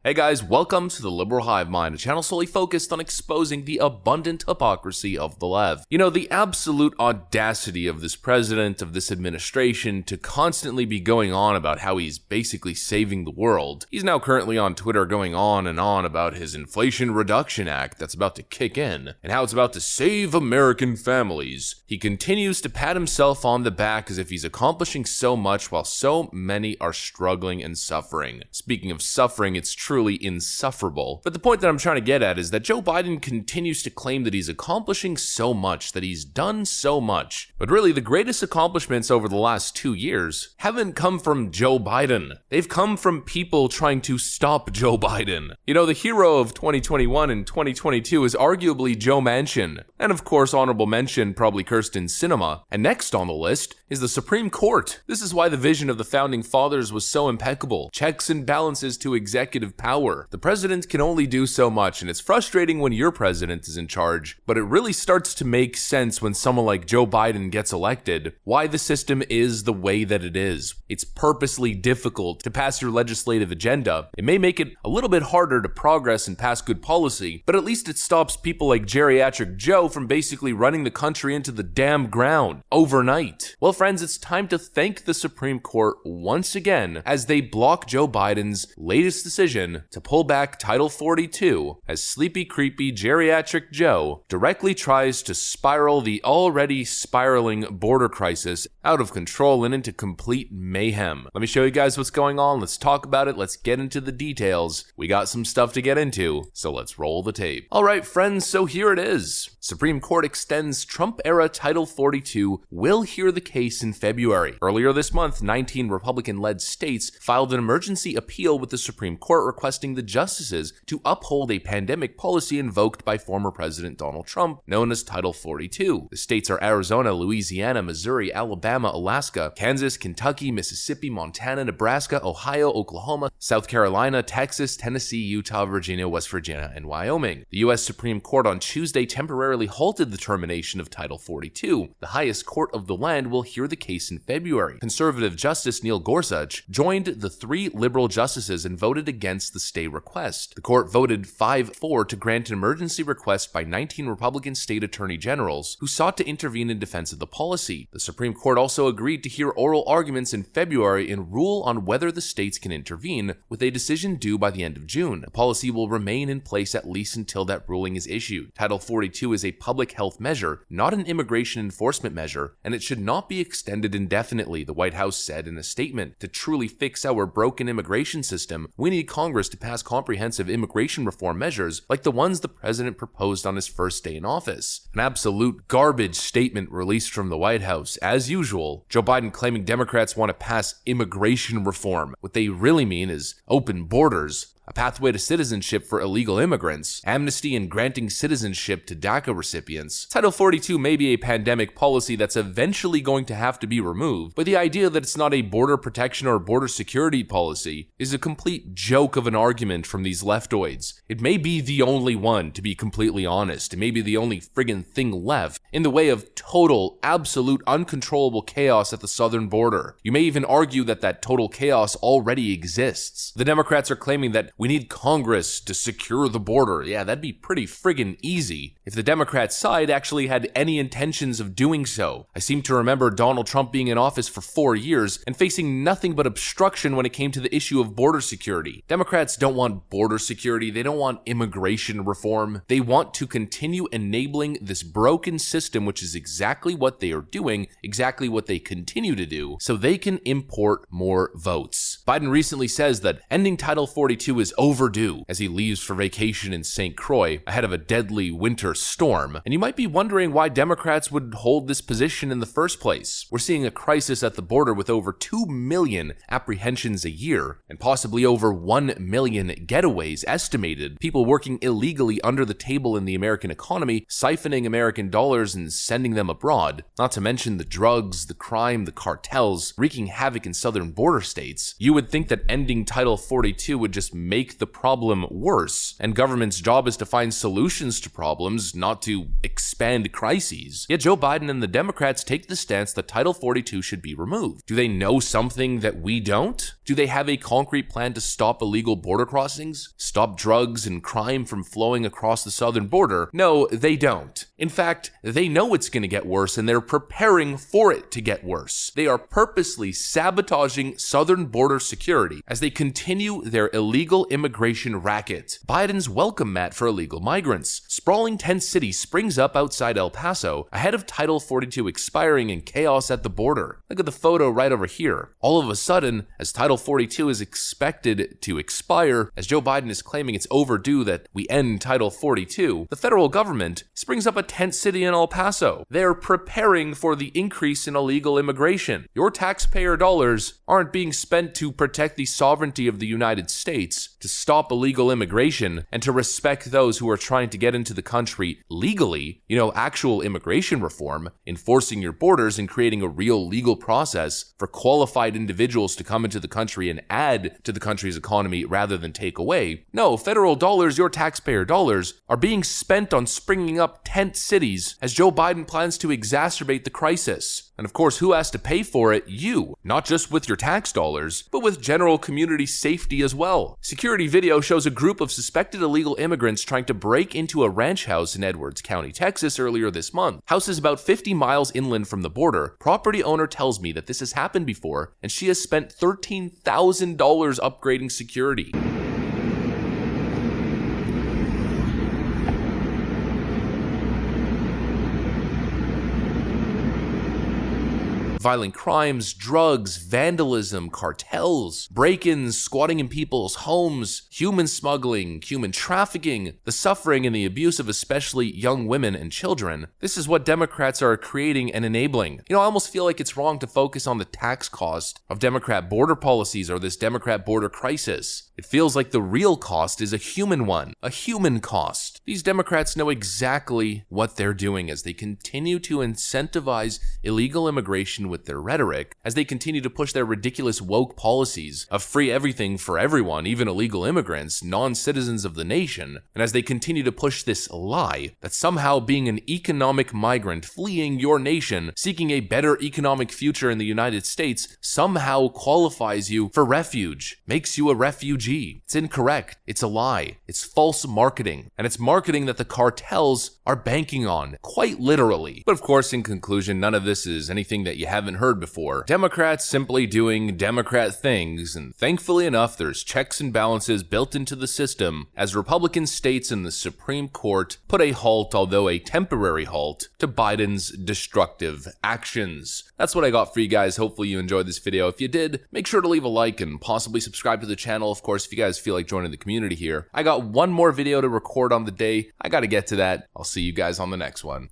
Hey guys, welcome to the Liberal Hive Mind, a channel solely focused on exposing the abundant hypocrisy of the left. You know, the absolute audacity of this president, of this administration, to constantly be going on about how he's basically saving the world. He's now currently on Twitter going on and on about his Inflation Reduction Act that's about to kick in, and how it's about to save American families. He continues to pat himself on the back as if he's accomplishing so much while so many are struggling and suffering. Speaking of suffering, it's truly insufferable. But the point that I'm trying to get at is that Joe Biden continues to claim that he's accomplishing so much, that he's done so much. But really, the greatest accomplishments over the last 2 years haven't come from Joe Biden. They've come from people trying to stop Joe Biden. You know, the hero of 2021 and 2022 is arguably Joe Manchin. And of course, honorable mention, probably Kyrsten Sinema. And next on the list is the Supreme Court. This is why the vision of the Founding Fathers was so impeccable. Checks and balances to executive power. The president can only do so much, and it's frustrating when your president is in charge, but it really starts to make sense when someone like Joe Biden gets elected, why the system is the way that it is. It's purposely difficult to pass your legislative agenda. It may make it a little bit harder to progress and pass good policy, but at least it stops people like Geriatric Joe from basically running the country into the damn ground overnight. Well, friends, it's time to thank the Supreme Court once again as they block Joe Biden's latest decision to pull back Title 42 as sleepy, creepy Geriatric Joe directly tries to spiral the already spiraling border crisis out of control and into complete mayhem. Let me show you guys what's going on. Let's talk about it. Let's get into the details. We got some stuff to get into, so let's roll the tape. All right, friends, so here it is. Supreme Court extends Trump-era Title 42, will hear the case in February. Earlier this month, 19 Republican-led states filed an emergency appeal with the Supreme Court requesting the justices to uphold a pandemic policy invoked by former President Donald Trump, known as Title 42. The states are Arizona, Louisiana, Missouri, Alabama, Alaska, Kansas, Kentucky, Mississippi, Montana, Nebraska, Ohio, Oklahoma, South Carolina, Texas, Tennessee, Utah, Virginia, West Virginia, and Wyoming. The U.S. Supreme Court on Tuesday temporarily halted the termination of Title 42. The highest court of the land will hear the case in February. Conservative Justice Neil Gorsuch joined the 3 liberal justices and voted against the stay request. The court voted 5-4 to grant an emergency request by 19 Republican state attorney generals who sought to intervene in defense of the policy. The Supreme Court also agreed to hear oral arguments in February and rule on whether the states can intervene, with a decision due by the end of June. The policy will remain in place at least until that ruling is issued. Title 42 is a public health measure, not an immigration enforcement measure, and it should not be extended indefinitely, the White House said in a statement. To truly fix our broken immigration system, we need Congress to pass comprehensive immigration reform measures like the ones the president proposed on his first day in office. An absolute garbage statement released from the White House. As usual, Joe Biden claiming Democrats want to pass immigration reform. What they really mean is open borders, a pathway to citizenship for illegal immigrants, amnesty and granting citizenship to DACA recipients. Title 42 may be a pandemic policy that's eventually going to have to be removed, but the idea that it's not a border protection or border security policy is a complete joke of an argument from these leftoids. It may be the only one, to be completely honest. It may be the only friggin' thing left in the way of total, absolute, uncontrollable chaos at the southern border. You may even argue that that total chaos already exists. The Democrats are claiming that we need Congress to secure the border. Yeah, that'd be pretty friggin' easy if the Democrat side actually had any intentions of doing so. I seem to remember Donald Trump being in office for 4 years and facing nothing but obstruction when it came to the issue of border security. Democrats don't want border security. They don't want immigration reform. They want to continue enabling this broken system, which is exactly what they are doing, exactly what they continue to do, so they can import more votes. Biden recently says that ending Title 42 is overdue as he leaves for vacation in St. Croix ahead of a deadly winter storm. And you might be wondering why Democrats would hold this position in the first place. We're seeing a crisis at the border with over 2 million apprehensions a year and possibly over 1 million getaways estimated, people working illegally under the table in the American economy, siphoning American dollars and sending them abroad. Not to mention the drugs, the crime, the cartels wreaking havoc in southern border states. You would think that ending Title 42 would just make the problem worse, and government's job is to find solutions to problems, not to expand crises. Yet Joe Biden and the Democrats take the stance that Title 42 should be removed. Do they know something that we don't? Do they have a concrete plan to stop illegal border crossings? Stop drugs and crime from flowing across the southern border? No, they don't. In fact, they know it's going to get worse and they're preparing for it to get worse. They are purposely sabotaging southern border security as they continue their illegal immigration racket. Biden's welcome mat for illegal migrants. Sprawling tent city springs up outside El Paso ahead of Title 42 expiring and chaos at the border. Look at the photo right over here. All of a sudden, as Title 42 is expected to expire, as Joe Biden is claiming it's overdue that we end Title 42, the federal government springs up a tent city in El Paso. They're preparing for the increase in illegal immigration. Your taxpayer dollars aren't being spent to protect the sovereignty of the United States, to stop illegal immigration, and to respect those who are trying to get into the country legally, actual immigration reform, enforcing your borders and creating a real legal process for qualified individuals to come into the country and add to the country's economy rather than take away. No, federal dollars, your taxpayer dollars, are being spent on springing up tent cities as Joe Biden plans to exacerbate the crisis. And of course, who has to pay for it? You. Not just with your tax dollars, but with general community safety as well. Security video shows a group of suspected illegal immigrants trying to break into a ranch house in Edwards County, Texas earlier this month. House is about 50 miles inland from the border. Property owner tells me that this has happened before, and she has spent $13,000 upgrading security. Violent crimes, drugs, vandalism, cartels, break-ins, squatting in people's homes, human smuggling, human trafficking, the suffering and the abuse of especially young women and children. This is what Democrats are creating and enabling. I almost feel like it's wrong to focus on the tax cost of Democrat border policies or this Democrat border crisis. It feels like the real cost is a human one, a human cost. These Democrats know exactly what they're doing as they continue to incentivize illegal immigration with their rhetoric, as they continue to push their ridiculous woke policies of free everything for everyone, even illegal immigrants, non-citizens of the nation, and as they continue to push this lie that somehow being an economic migrant fleeing your nation, seeking a better economic future in the United States, somehow qualifies you for refuge, makes you a refugee. It's incorrect. It's a lie. It's false marketing, and it's marketing that the cartels are banking on, quite literally. But of course, in conclusion, none of this is anything that you haven't heard before. Democrats simply doing Democrat things, and thankfully enough, there's checks and balances built into the system as Republican states in the Supreme Court put a halt, although a temporary halt, to Biden's destructive actions. That's what I got for you guys. Hopefully you enjoyed this video. If you did, make sure to leave a like and possibly subscribe to the channel. Of course, if you guys feel like joining the community here, I got one more video to record on the day. I gotta get to that. I'll see you guys on the next one.